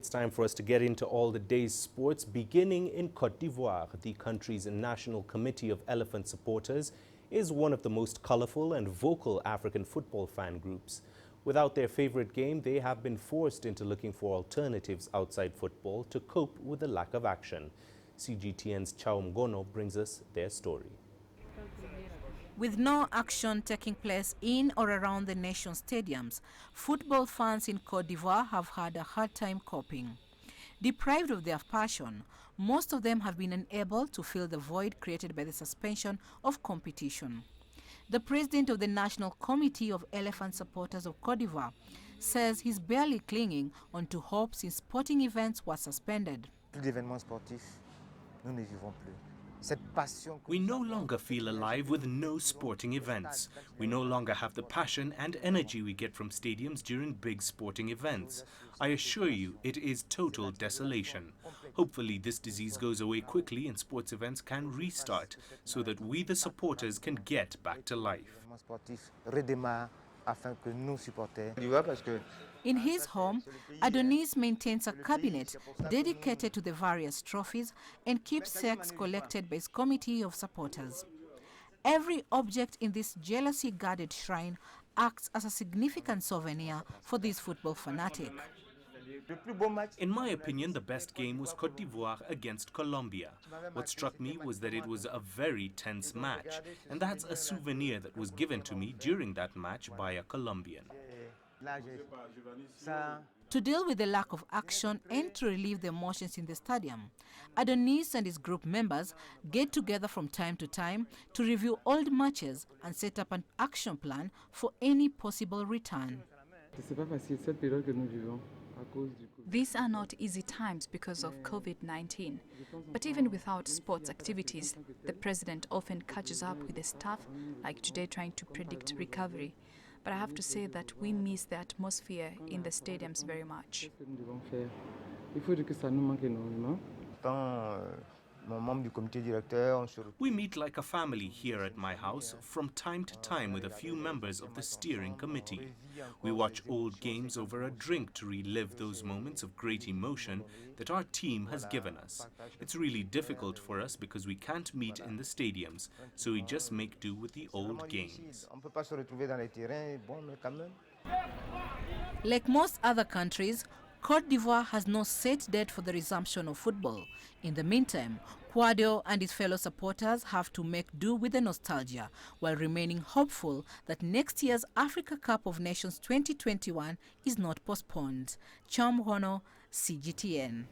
It's time for us to get into all the day's sports, beginning in Cote d'Ivoire. The country's National Committee of Elephant Supporters is one of the most colourful and vocal African football fan groups. Without their favourite game, they have been forced into looking for alternatives outside football to cope with the lack of action. CGTN's Chao Mghono brings us their story. With no action taking place in or around the nation's stadiums, football fans in Cote d'Ivoire have had a hard time coping. Deprived of their passion, most of them have been unable to fill the void created by the suspension of competition. The president of the National Committee of Elephant Supporters of Cote d'Ivoire says he's barely clinging onto hope since sporting events were suspended. We no longer feel alive with no sporting events. We no longer have the passion and energy we get from stadiums during big sporting events. I assure you, it is total desolation. Hopefully this disease goes away quickly and sports events can restart so that we the supporters can get back to life. In his home, Adonis maintains a cabinet dedicated to the various trophies and keepsakes collected by his committee of supporters. Every object in this jealously guarded shrine acts as a significant souvenir for this football fanatic. In my opinion, the best game was Cote d'Ivoire against Colombia. What struck me was that it was a very tense match, and that's a souvenir that was given to me during that match by a Colombian. To deal with the lack of action and to relieve the emotions in the stadium, Adonis and his group members get together from time to time to review old matches and set up an action plan for any possible return. These are not easy times because of COVID-19, but even without sports activities, the president often catches up with the staff, like today trying to predict recovery. But I have to say that we miss the atmosphere in the stadiums very much. We meet like a family here at my house from time to time with a few members of the steering committee. We watch old games over a drink to relive those moments of great emotion that our team has given us. It's really difficult for us because we can't meet in the stadiums, so we just make do with the old games. Like most other countries, Cote d'Ivoire has no set date for the resumption of football. In the meantime, Quadio and his fellow supporters have to make do with the nostalgia while remaining hopeful that next year's Africa Cup of Nations 2021 is not postponed. Chao Mghono, CGTN.